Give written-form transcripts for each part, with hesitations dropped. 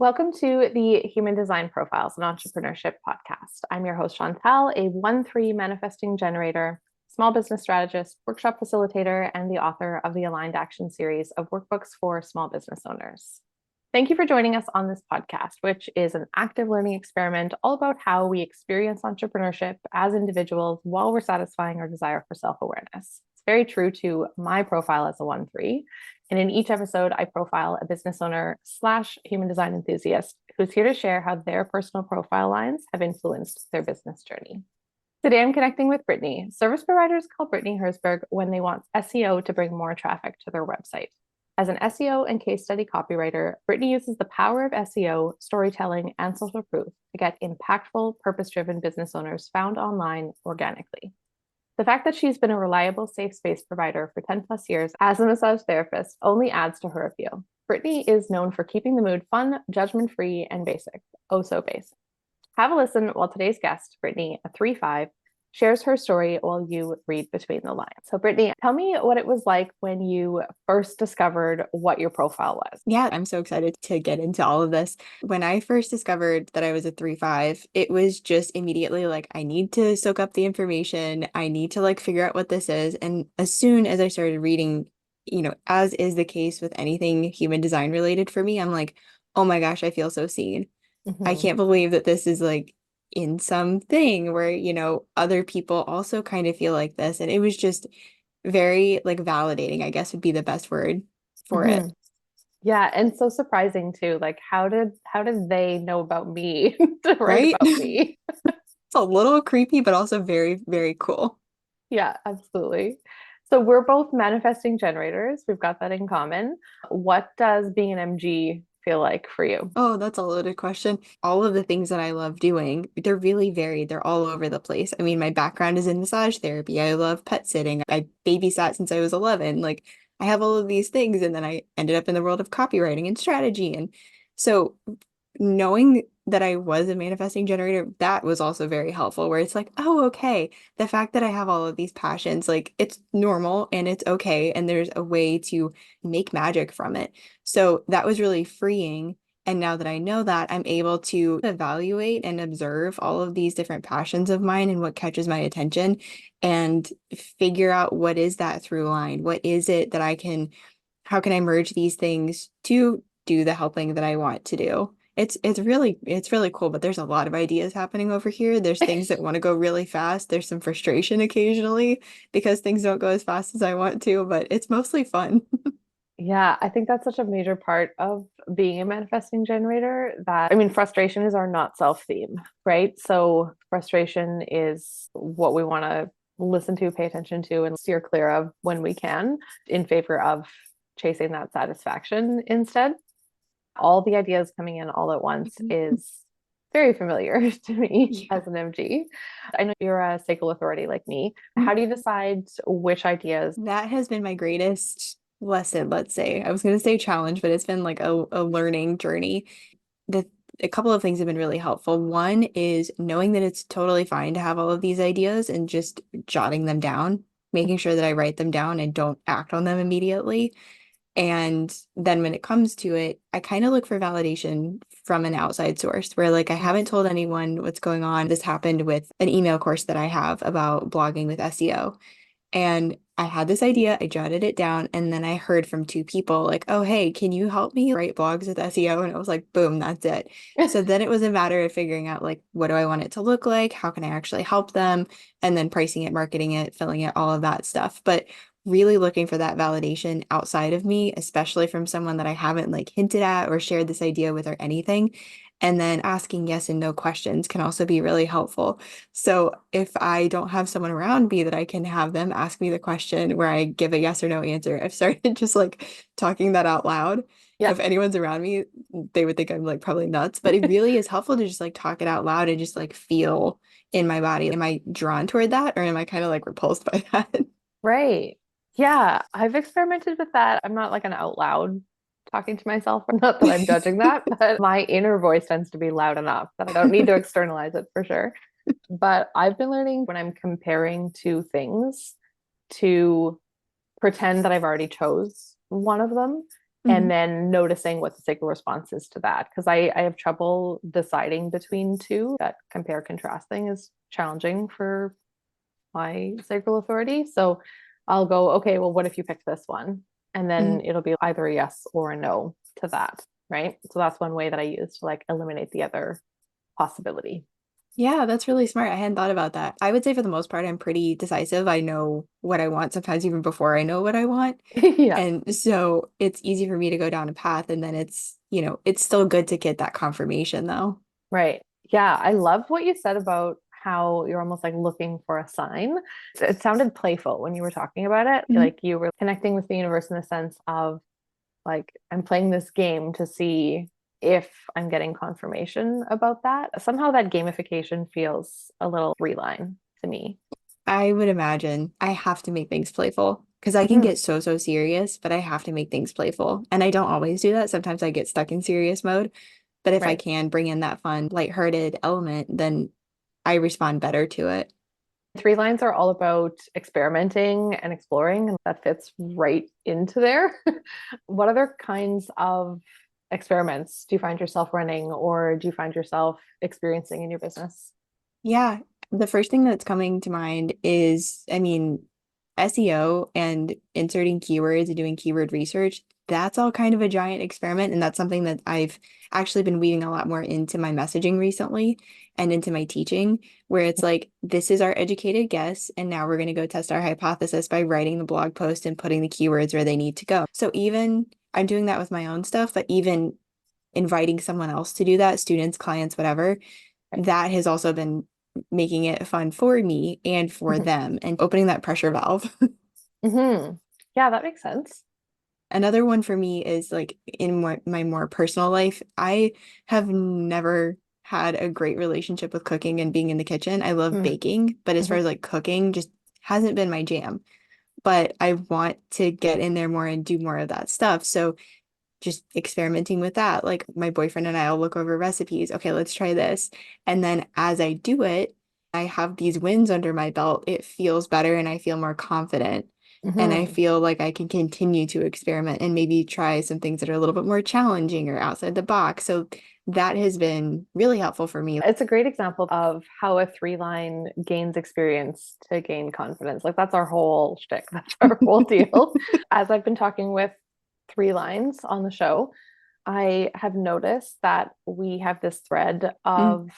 Welcome to the Human Design Profiles and Entrepreneurship podcast. I'm your host, Chantelle, a 1-3 manifesting generator, small business strategist, workshop facilitator, and the author of the Aligned Action series of workbooks for small business owners. Thank you for joining us on this podcast, which is an active learning experiment all about how we experience entrepreneurship as individuals while we're satisfying our desire for self-awareness. It's very true to my profile as a 1-3. And in each episode, I profile a business owner / human design enthusiast who's here to share how their personal profile lines have influenced their business journey. Today, I'm connecting with Brittany. Service providers call Brittany Herzberg when they want SEO to bring more traffic to their website. As an SEO and case study copywriter, Brittany uses the power of SEO, storytelling, and social proof to get impactful, purpose-driven business owners found online organically. The fact that she's been a reliable, safe space provider for 10 plus years as a massage therapist only adds to her appeal. Brittany is known for keeping the mood fun, judgment-free, and basic. Oh, so basic. Have a listen while today's guest, Brittany, a 3-5, shares her story while you read between the lines. So Brittany, tell me what it was like when you first discovered what your profile was. Yeah, I'm so excited to get into all of this. When I first discovered that I was a 3-5, it was just immediately like, I need to soak up the information. I need to figure out what this is. And as soon as I started reading, as is the case with anything human design related for me, I'm like, oh my gosh, I feel so seen. I can't believe that this is in something where, other people also kind of feel like this. And it was just very validating, I guess would be the best word for it. Yeah, and so surprising too. Like how did they know about me to write Right? about me? It's a little creepy, but also very, very cool. Yeah, absolutely. So we're both manifesting generators. We've got that in common. What does being an MG feel like for you? Oh, that's a loaded question. All of the things that I love doing, they're really varied. They're all over the place. I mean, my background is in massage therapy. I love pet sitting. I babysat since I was 11. I have all of these things. And then I ended up in the world of copywriting and strategy. And so knowing that I was a manifesting generator, that was also very helpful, where it's like, oh, okay, the fact that I have all of these passions, it's normal and it's okay. And there's a way to make magic from it. So that was really freeing. And now that I know that, I'm able to evaluate and observe all of these different passions of mine and what catches my attention and figure out what is that through line? What is it that how can I merge these things to do the helping that I want to do? It's really cool, but there's a lot of ideas happening over here. There's things that want to go really fast. There's some frustration occasionally because things don't go as fast as I want to, but it's mostly fun. Yeah, I think that's such a major part of being a manifesting generator that, frustration is our not self theme, right? So frustration is what we want to listen to, pay attention to, and steer clear of when we can in favor of chasing that satisfaction instead. All the ideas coming in all at once is very familiar to me Yeah. as an MG. I know you're a sacral authority like me. How do you decide which ideas? That has been my greatest lesson, let's say. I was going to say challenge, but it's been a learning journey. The A couple of things have been really helpful. One is knowing that it's totally fine to have all of these ideas and just jotting them down, making sure that I write them down and don't act on them immediately. And then when it comes to it, I kind of look for validation from an outside source where I haven't told anyone what's going on. This happened with an email course that I have about blogging with SEO. And I had this idea, I jotted it down, and then I heard from two people oh, hey, can you help me write blogs with SEO? And it was like, boom, that's it. So then it was a matter of figuring out what do I want it to look like? How can I actually help them? And then pricing it, marketing it, filling it, all of that stuff. But really looking for that validation outside of me, especially from someone that I haven't hinted at or shared this idea with or anything. And then asking yes and no questions can also be really helpful. So if I don't have someone around me that I can have them ask me the question where I give a yes or no answer, I've started just talking that out loud. Yeah. If anyone's around me, they would think I'm probably nuts, but it really is helpful to just talk it out loud and just feel in my body. Am I drawn toward that or am I kind of repulsed by that? Right. Yeah, I've experimented with that. I'm not like an out loud talking to myself. Not that I'm judging that, but my inner voice tends to be loud enough that I don't need to externalize it for sure. But I've been learning when I'm comparing two things to pretend that I've already chose one of them and then noticing what the sacral response is to that. Because I have trouble deciding between two. That compare contrasting is challenging for my sacral authority. So I'll go, okay, well, what if you pick this one? And then it'll be either a yes or a no to that, right? So that's one way that I use to like eliminate the other possibility. Yeah, that's really smart. I hadn't thought about that. I would say for the most part, I'm pretty decisive. I know what I want sometimes even before I know what I want. Yeah, And so it's easy for me to go down a path and then it's still good to get that confirmation though. right. Yeah, I love what you said about how you're almost like looking for a sign. It sounded playful when you were talking about it. Mhm. Like you were connecting with the universe in the sense of like, I'm playing this game to see if I'm getting confirmation about that. Somehow that gamification feels a little three line to me. I would imagine I have to make things playful because I can Mhm. get so serious, but I have to make things playful. And I don't always do that. Sometimes I get stuck in serious mode. But if I Right. can bring in that fun, lighthearted element, then I respond better to it. Three lines are all about experimenting and exploring, and that fits right into there. What other kinds of experiments do you find yourself running or do you find yourself experiencing in your business? Yeah, the first thing that's coming to mind is, I mean, SEO and inserting keywords and doing keyword research. That's all kind of a giant experiment. And that's something that I've actually been weaving a lot more into my messaging recently and into my teaching, where it's like, this is our educated guess. And now we're going to go test our hypothesis by writing the blog post and putting the keywords where they need to go. So even I'm doing that with my own stuff, but even inviting someone else to do that, students, clients, whatever, Right. that has also been making it fun for me and for Mhm. them and opening that pressure valve. Mhm. Yeah, that makes sense. Another one for me is like in my more personal life, I have never had a great relationship with cooking and being in the kitchen. I love Mm. baking, but as far Mhm. as like cooking, just hasn't been my jam. But I want to get in there more and do more of that stuff. So just experimenting with that. Like my boyfriend and I will look over recipes. Okay, let's try this. And then as I do it, I have these wins under my belt. It feels better and I feel more confident. And I Mhm. feel like I can continue to experiment and maybe try some things that are a little bit more challenging or outside the box. So that has been really helpful for me. It's a great example of how a three line gains experience to gain confidence. Like that's our whole shtick. That's our whole deal. As I've been talking with three lines on the show, I have noticed that we have this thread Mm, of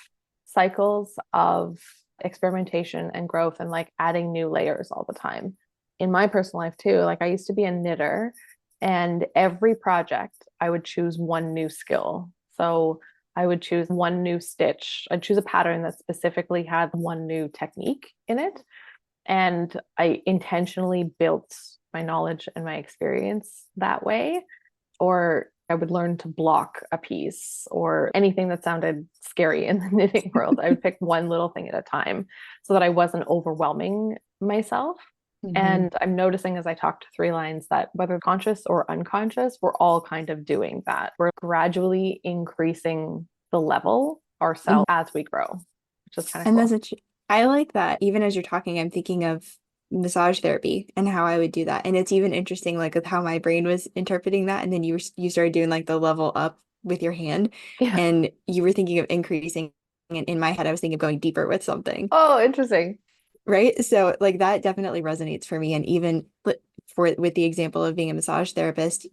cycles of experimentation and growth and like adding new layers all the time. In my personal life too, like I used to be a knitter and every project I would choose one new skill. So I would choose one new stitch. I'd choose a pattern that specifically had one new technique in it. And I intentionally built my knowledge and my experience that way. Or I would learn to block a piece or anything that sounded scary in the knitting world. I would pick one little thing at a time so that I wasn't overwhelming myself. mhm. And I'm noticing as I talk to three lines that whether conscious or unconscious, we're all kind of doing that. We're gradually increasing the level Mhm. ourselves as we grow, which is kind of And cool. I like that. Even as you're talking, I'm thinking of massage therapy and how I would do that. And it's even interesting, like with how my brain was interpreting that. And then you started doing like the level up with your hand, Yeah. and you were thinking of increasing. And in my head, I was thinking of going deeper with something, Oh, interesting. right? So like that definitely resonates for me. And even for with the example of being a massage therapist,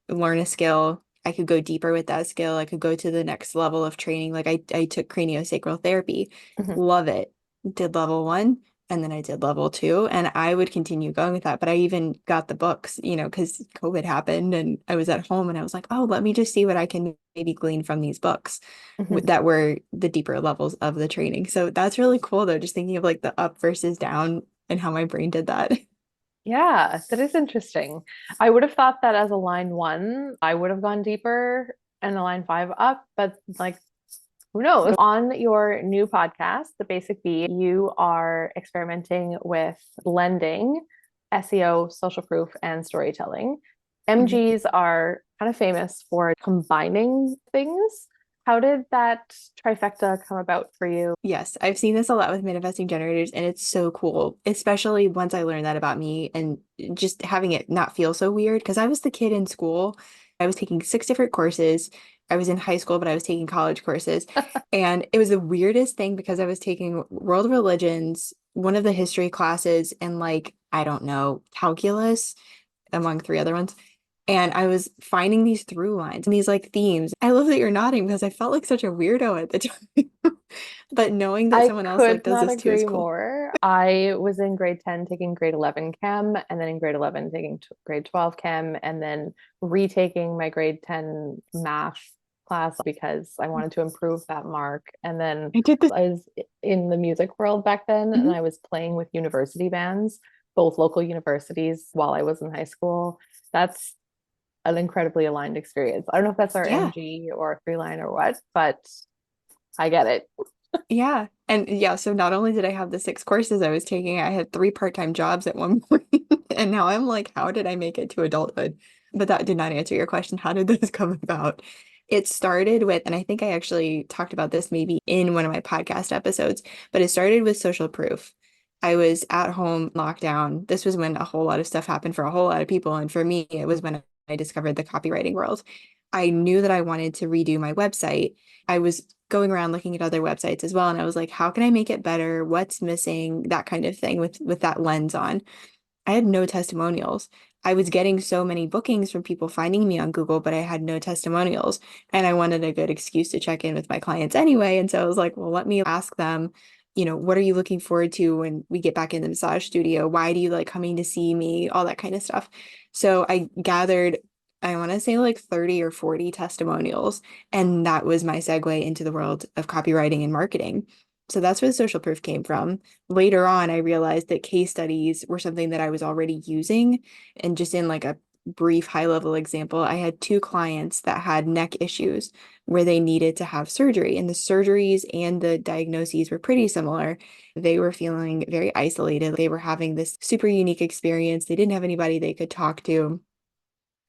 learn a skill. I could go deeper with that skill. I could go to the next level of training. Like I took craniosacral therapy, Mhm. love it. Did level one, and then I did level two, and I would continue going with that. But I even got the books, because COVID happened and I was at home and I was like, oh, let me just see what I can maybe glean from these books Mhm. that were the deeper levels of the training. So that's really cool though, just thinking of like the up versus down and how my brain did that. Yeah, that is interesting. I would have thought that as a line one, I would have gone deeper and a line five up, but like, who knows? On your new podcast, The Basic Bee, you are experimenting with blending SEO, social proof, and storytelling. Mhm. MGs are kind of famous for combining things. How did that trifecta come about for you? Yes, I've seen this a lot with manifesting generators, and it's so cool, especially once I learned that about me and just having it not feel so weird. Because I was the kid in school I was taking 6 different courses. I was in high school, but I was taking college courses. And it was the weirdest thing because I was taking world religions, one of the history classes, and like, I don't know, calculus among 3 other ones. And I was finding these through lines and these like themes. I love that you're nodding because I felt like such a weirdo at the time. But knowing that I someone else like could does not this too is agree cool. more. I was in grade 10 taking grade 11 chem, and then in grade 11 taking grade 12 chem, and then retaking my grade 10 math class because I wanted to improve that mark. And then I did this. I was in the music world back then, and Mhm. I was playing with university bands, both local universities while I was in high school. That's an incredibly aligned experience. I don't know if that's our Yeah. MG or three line or what, but I get it. Yeah. And yeah, so not only did I have the 6 courses I was taking, I had 3 part-time jobs at one point. And now I'm like, how did I make it to adulthood? But that did not answer your question. How did this come about? It started with, and I think I actually talked about this maybe in one of my podcast episodes, but it started with social proof. I was at home lockdown. This was when a whole lot of stuff happened for a whole lot of people. And for me, it was when I discovered the copywriting world. I knew that I wanted to redo my website. I was going around looking at other websites as well, and I was like, how can I make it better? What's missing? That kind of thing with that lens on. I had no testimonials. I was getting so many bookings from people finding me on Google, but I had no testimonials. And I wanted a good excuse to check in with my clients anyway. And so I was like, well, let me ask them, what are you looking forward to when we get back in the massage studio? Why do you like coming to see me? All that kind of stuff. So I gathered, I want to say like 30 or 40 testimonials. And that was my segue into the world of copywriting and marketing. So that's where the social proof came from. Later on, I realized that case studies were something that I was already using. And just in like a brief high level example, I had 2 clients that had neck issues where they needed to have surgery, and the surgeries and the diagnoses were pretty similar. They were feeling very isolated. They were having this super unique experience. They didn't have anybody they could talk to.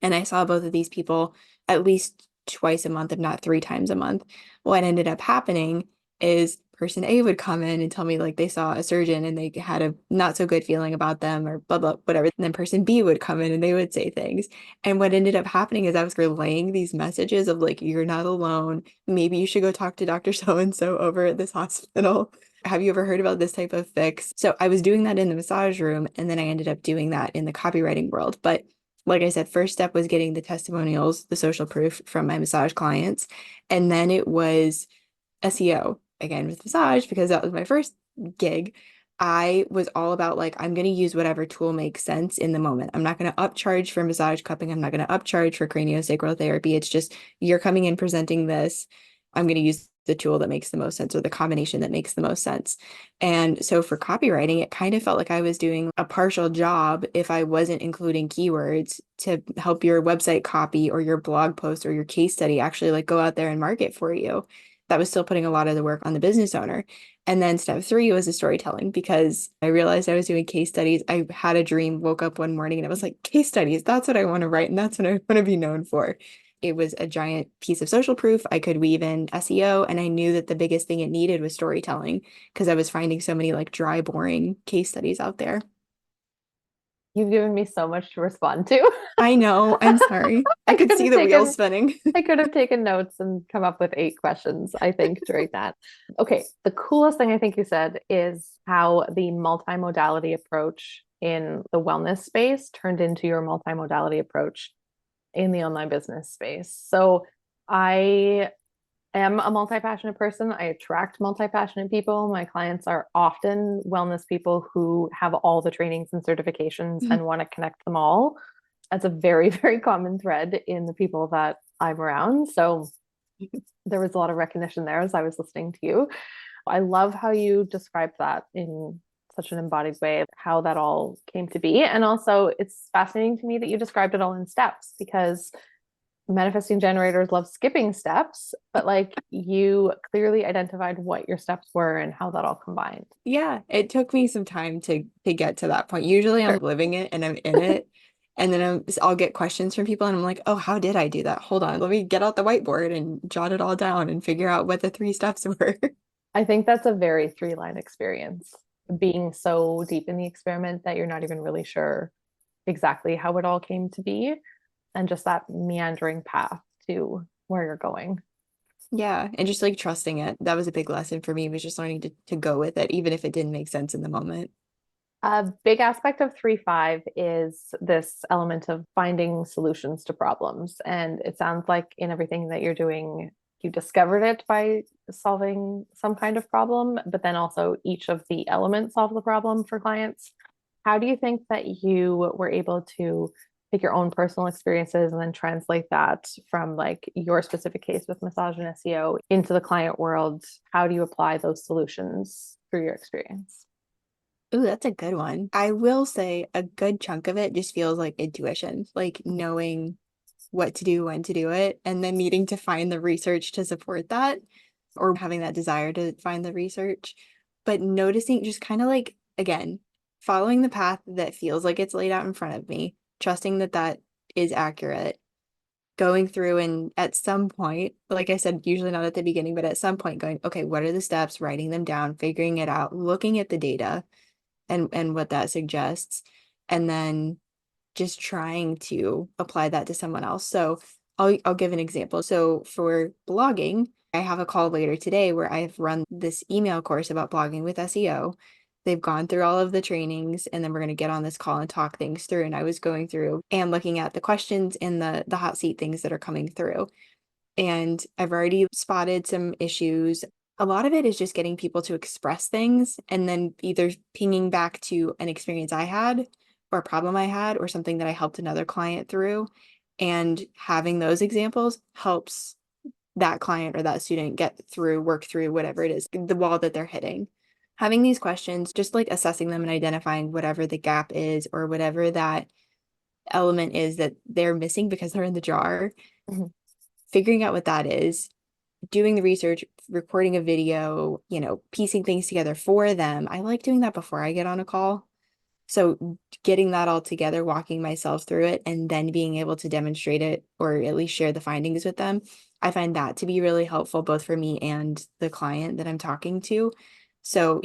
And I saw both of these people at least twice a month, if not 3 times a month. What ended up happening is person A would come in and tell me like they saw a surgeon and they had a not so good feeling about them or blah, blah, whatever. And then person B would come in and they would say things. And what ended up happening is I was relaying these messages of like, you're not alone. Maybe you should go talk to Dr. So-and-so over at this hospital. Have you ever heard about this type of fix? So I was doing that in the massage room, and then I ended up doing that in the copywriting world. But like I said, first step was getting the testimonials, the social proof from my massage clients. And then it was SEO again with massage because that was my first gig. I was all about like, I'm going to use whatever tool makes sense in the moment. I'm not going to upcharge for massage cupping. I'm not going to upcharge for craniosacral therapy. It's just you're coming in presenting this. I'm going to use the tool that makes the most sense or the combination that makes the most sense. And so for copywriting, it kind of felt like I was doing a partial job if I wasn't including keywords to help your website copy or your blog post or your case study actually like go out there and market for you. That was still putting a lot of the work on the business owner. And then step 3 was the storytelling because I realized I was doing case studies. I had a dream, woke up one morning and I was like, case studies, that's what I want to write. And that's what I want to be known for. It was a giant piece of social proof. I could weave in SEO, and I knew that the biggest thing it needed was storytelling because I was finding so many like dry, boring case studies out there. You've given me so much to respond to. I know. I'm sorry. I I could could see have the wheels taken spinning. I could have taken notes and come up with 8 questions, I think, during that. Okay, the coolest thing I think you said is how the multimodality approach in the wellness space turned into your multimodality approach in the online business space. So I am a multi-passionate person. I attract multi-passionate people. My clients are often wellness people who have all the trainings and certifications and want to connect them all. That's a very, very common thread in the people that I'm around. So there was a lot of recognition there as I was listening to you. I love how you described that in such an embodied way, how that all came to be. And also, it's fascinating to me that you described it all in steps because manifesting generators love skipping steps, but like you clearly identified what your steps were and how that all combined. Yeah, it took me some time to get to that point. Usually I'm Sure. living it and I'm in it. And then I'll get questions from people and I'm like, oh, how did I do that? Hold on, let me get out the whiteboard and jot it all down and figure out what the 3 steps were. I think that's a very three-line experience, being so deep in the experiment that you're not even really sure exactly how it all came to be. and just that meandering path to where you're going. Yeah. And just like trusting it. That was a big lesson for me, was just learning to go with it, even if it didn't make sense in the moment. A big aspect of 3-5 is this element of finding solutions to problems. And it sounds like in everything that you're doing, you discovered it by solving some kind of problem, but then also each of the elements solve the problem for clients. How do you think that you were able to take your own personal experiences and then translate that from like your specific case with massage and SEO into the client world? How do you apply those solutions through your experience? Ooh, that's a good one. I will say a good chunk of it just feels like intuition, like knowing what to do, when to do it, and then needing to find the research to support that, or having that desire to find the research. But noticing, just kind of like, again, following the path that feels like it's laid out in front of me, trusting that that is accurate, going through and at some point, like I said, usually not at the beginning, but at some point going, okay, what are the steps, writing them down, figuring it out, looking at the data and what that suggests, and then just trying to apply that to someone else. So I'll give an example. So for blogging, I have a call later today where I've run this email course about blogging with SEO. They've gone through all of the trainings, and then we're going to get on this call and talk things through. And I was going through and looking at the questions and the hot seat things that are coming through. And I've already spotted some issues. A lot of it is just getting people to express things and then either pinging back to an experience I had or a problem I had or something that I helped another client through. And having those examples helps that client or that student get through, work through whatever it is, the wall that they're hitting. Having these questions, just like assessing them and identifying whatever the gap is or whatever that element is that they're missing because they're in the jar, Mhm. figuring out what that is, doing the research, recording a video, piecing things together for them. I like doing that before I get on a call. So getting that all together, walking myself through it, and then being able to demonstrate it or at least share the findings with them, I find that to be really helpful both for me and the client that I'm talking to. So,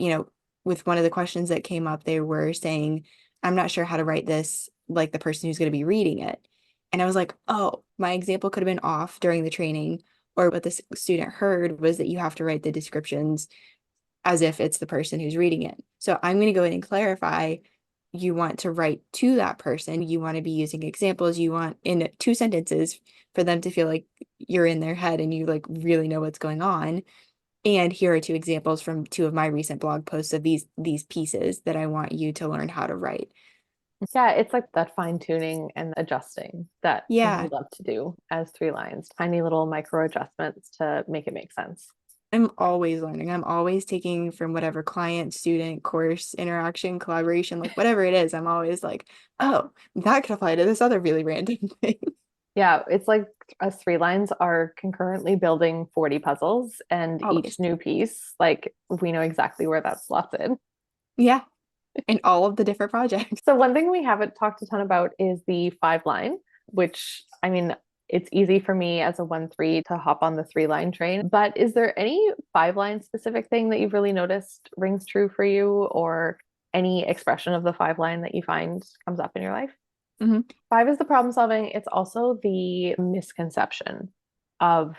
with one of the questions that came up, they were saying, I'm not sure how to write this like the person who's going to be reading it. And I was like, oh, my example could have been off during the training, or what this student heard was that you have to write the descriptions as if it's the person who's reading it. So I'm going to go in and clarify. You want to write to that person. You want to be using examples. You want in 2 sentences for them to feel like you're in their head and you like really know what's going on. And here are 2 examples from 2 of my recent blog posts of these pieces that I want you to learn how to write. Yeah, it's like that fine tuning and adjusting that we Yeah, love to do as 3 lines, tiny little micro adjustments to make it make sense. I'm always learning. I'm always taking from whatever client, student, course, interaction, collaboration, like whatever it is. I'm always like, oh, that could apply to this other really random thing. Yeah, it's like us 3 lines are concurrently building 40 puzzles, and each Always. new piece, like we know exactly where that slots in. Yeah. In all of the different projects. So one thing we haven't talked a ton about is the 5 line, which I mean, it's easy for me as a 1-3 to hop on the 3 line train. But is there any 5 line specific thing that you've really noticed rings true for you, or any expression of the 5 line that you find comes up in your life? Mhm. 5 is the problem solving. It's also the misconception of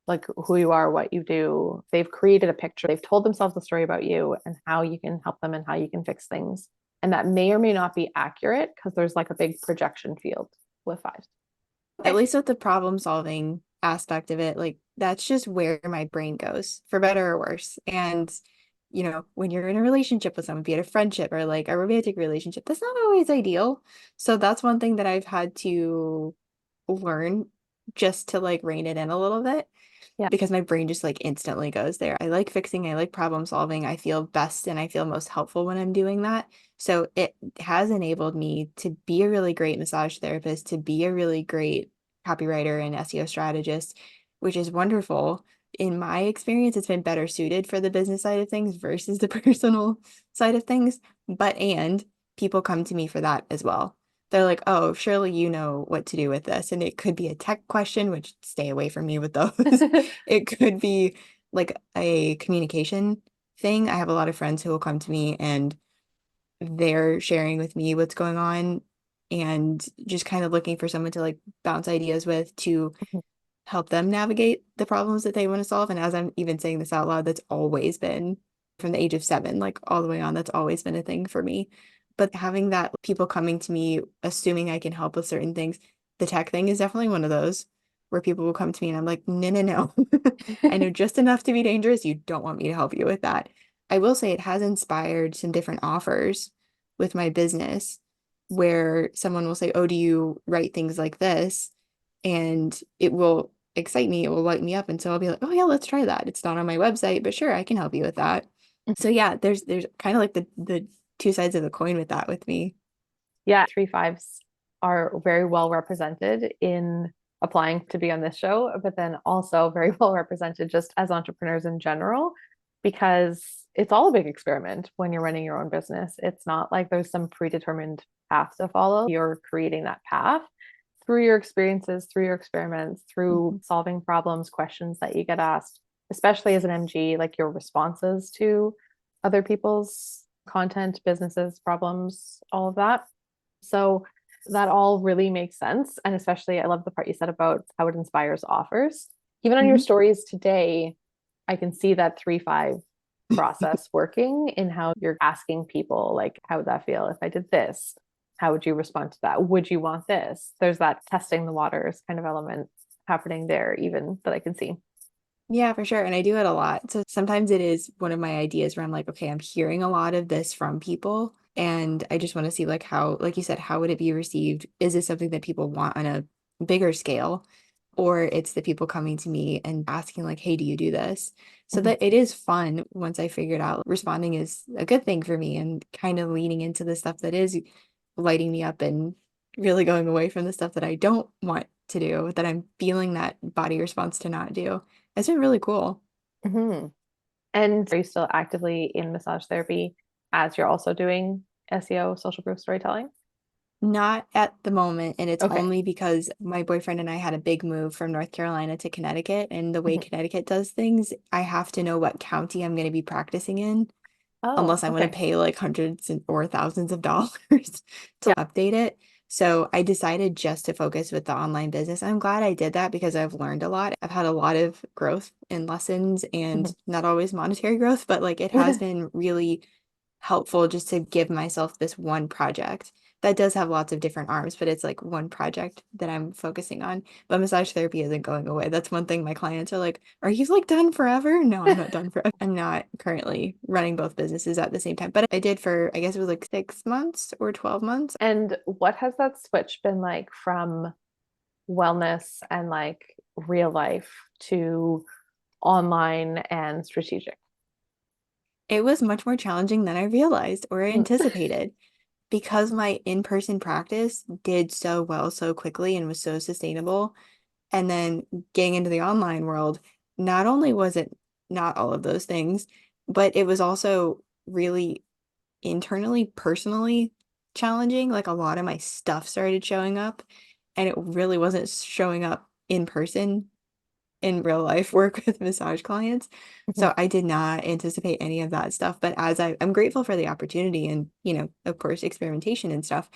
like who you are, what you do. They've created a picture, they've told themselves a story about you and how you can help them and how you can fix things. And that may or may not be accurate because there's like a big projection field with 5s. At least with the problem solving aspect of it, like that's just where my brain goes, for better or worse. And, when you're in a relationship with someone, be it a friendship or like a romantic relationship, that's not always ideal. So that's one thing that I've had to learn just to like rein it in a little bit Yeah. because my brain just like instantly goes there. I like fixing, I like problem solving. I feel best and I feel most helpful when I'm doing that. So it has enabled me to be a really great massage therapist, to be a really great copywriter and SEO strategist, which is wonderful. In my experience, it's been better suited for the business side of things versus the personal side of things. And people come to me for that as well. They're like, oh, surely you know what to do with this. And it could be a tech question, which stay away from me with those. It could be like a communication thing. I have a lot of friends who will come to me and they're sharing with me what's going on and just kind of looking for someone to like bounce ideas with to Mhm. help them navigate the problems that they want to solve. And as I'm even saying this out loud, that's always been from the age of 7, like all the way on, that's always been a thing for me. But having that people coming to me, assuming I can help with certain things, the tech thing is definitely one of those where people will come to me and I'm like, no, no, no. I know just enough to be dangerous. You don't want me to help you with that. I will say it has inspired some different offers with my business where someone will say, oh, do you write things like this? And it will excite me, it will light me up. And so I'll be like, oh yeah, let's try that. It's not on my website, but sure, I can help you with that. So yeah, there's kind of like the two sides of the coin with that with me. Yeah, 3/5s are very well represented in applying to be on this show, but then also very well represented just as entrepreneurs in general, because it's all a big experiment when you're running your own business. It's not like there's some predetermined path to follow. You're creating that path through your experiences, through your experiments, through Mhm. solving problems, questions that you get asked, especially as an MG, like your responses to other people's content, businesses, problems, all of that. So that all really makes sense. And especially, I love the part you said about how it inspires offers. Even on your Mhm. stories today, I can see that 3/5 process working in how you're asking people, like, how would that feel if I did this? How would you respond to that? Would you want this? There's that testing the waters kind of element happening there, even that I can see. Yeah, for sure. And I do it a lot. So sometimes it is one of my ideas where I'm like, okay, I'm hearing a lot of this from people. And I just want to see like how, like you said, how would it be received? Is this something that people want on a bigger scale? Or it's the people coming to me and asking like, hey, do you do this? So Mhm. that it is fun once I figured out responding is a good thing for me and kind of leaning into the stuff that is lighting me up and really going away from the stuff that I don't want to do, that I'm feeling that body response to not do. It's been really cool. Mhm. And are you still actively in massage therapy as you're also doing SEO, social proof storytelling? Not at the moment, and it's Okay. only because my boyfriend and I had a big move from North Carolina to Connecticut, and the way Mhm. Connecticut does things, I have to know what county I'm going to be practicing in, Oh, unless I want to okay. pay like hundreds or thousands of dollars to Yeah. update it. So I decided just to focus with the online business. I'm glad I did that because I've learned a lot. I've had a lot of growth in lessons and Mhm. not always monetary growth, but like it has been really helpful just to give myself this one project that does have lots of different arms, but it's like one project that I'm focusing on. But massage therapy isn't going away. That's one thing my clients are like, are you like done forever? No, I'm not done forever. I'm not currently running both businesses at the same time, but I did for, I guess it was like 6 months or 12 months. And what has that switch been like from wellness and like real life to online and strategic? It was much more challenging than I realized or Mm. anticipated because my in-person practice did so well so quickly and was so sustainable. And then getting into the online world, not only was it not all of those things, but it was also really internally, personally challenging. Like a lot of my stuff started showing up, and it really wasn't showing up in person in real life work with massage clients. Mhm. So I did not anticipate any of that stuff. But I'm grateful for the opportunity and, of course, experimentation and stuff.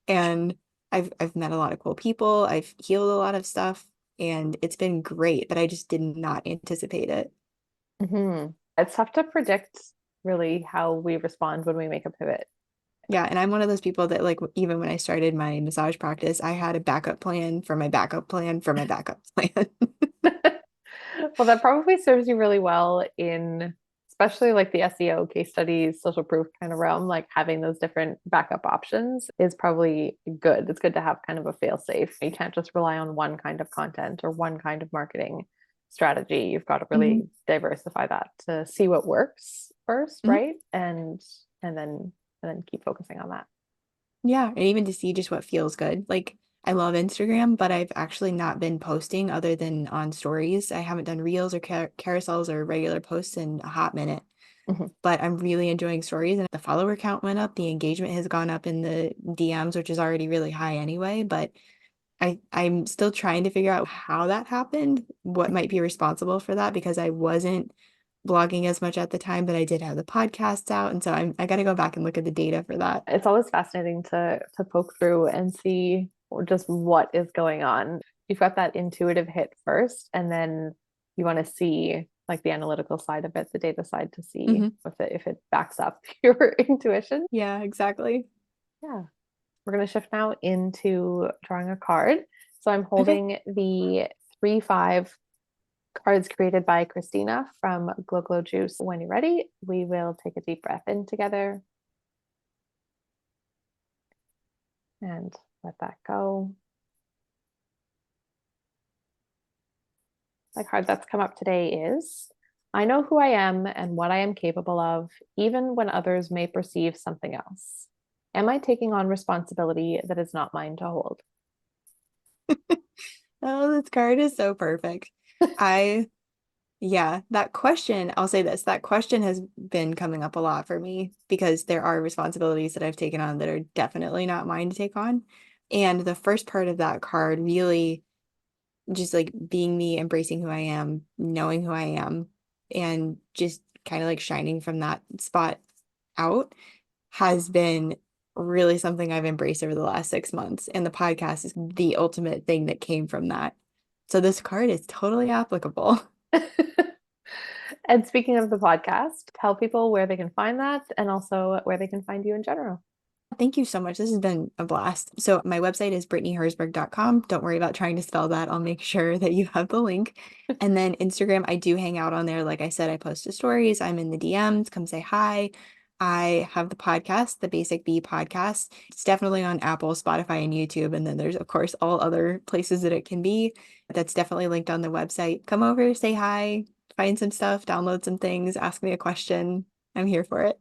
And I've met a lot of cool people. I've healed a lot of stuff and it's been great, but I just did not anticipate it. Mhm. It's tough to predict really how we respond when we make a pivot. Yeah, and I'm one of those people that like even when I started my massage practice, I had a backup plan for my backup plan for my backup plan. Well, that probably serves you really well in especially like the SEO case studies, social proof kind of realm, like having those different backup options is probably good. It's good to have kind of a fail safe. You can't just rely on one kind of content or one kind of marketing strategy. You've got to Mhm, really diversify that to see what works first, mhm. right? And then keep focusing on that. Yeah, and even to see just what feels good. Like I love Instagram, but I've actually not been posting other than on stories. I haven't done reels or carousels or regular posts in a hot minute, Mhm. but I'm really enjoying stories and the follower count went up, the engagement has gone up in the DMs, which is already really high anyway, but I'm still trying to figure out how that happened, what might be responsible for that because I wasn't blogging as much at the time, but I did have the podcasts out. And so I got to go back and look at the data for that. It's always fascinating to poke through and see just what is going on. You've got that intuitive hit first, and then you want to see like the analytical side of it, the data side, to see if it backs up your intuition. Yeah, exactly. Yeah. We're going to shift now into drawing a card. So I'm holding the 3-5 cards created by Christina from Glow Glow Juice. When you're ready, we will take a deep breath in together and let that go. The card that's come up today is, I know who I am and what I am capable of, even when others may perceive something else. Am I taking on responsibility that is not mine to hold? Oh, this card is so perfect. Yeah, that question, I'll say this, that question has been coming up a lot for me because there are responsibilities that I've taken on that are definitely not mine to take on. And the first part of that card really just like being me, embracing who I am, knowing who I am, and just kind of like shining from that spot out has been really something I've embraced over the last 6 months. And the podcast is the ultimate thing that came from that. So this card is totally applicable. And speaking of the podcast, tell people where they can find that and also where they can find you in general. Thank you so much. This has been a blast. So my website is brittanyherzberg.com. Don't worry about trying to spell that. I'll make sure that you have the link. And then Instagram, I do hang out on there. Like I said, I post the stories. I'm in the DMs. Come say hi. I have the podcast, the Basic Bee podcast. It's definitely on Apple, Spotify, and YouTube. And then there's, of course, all other places that it can be. That's definitely linked on the website. Come over, say hi, find some stuff, download some things, ask me a question. I'm here for it.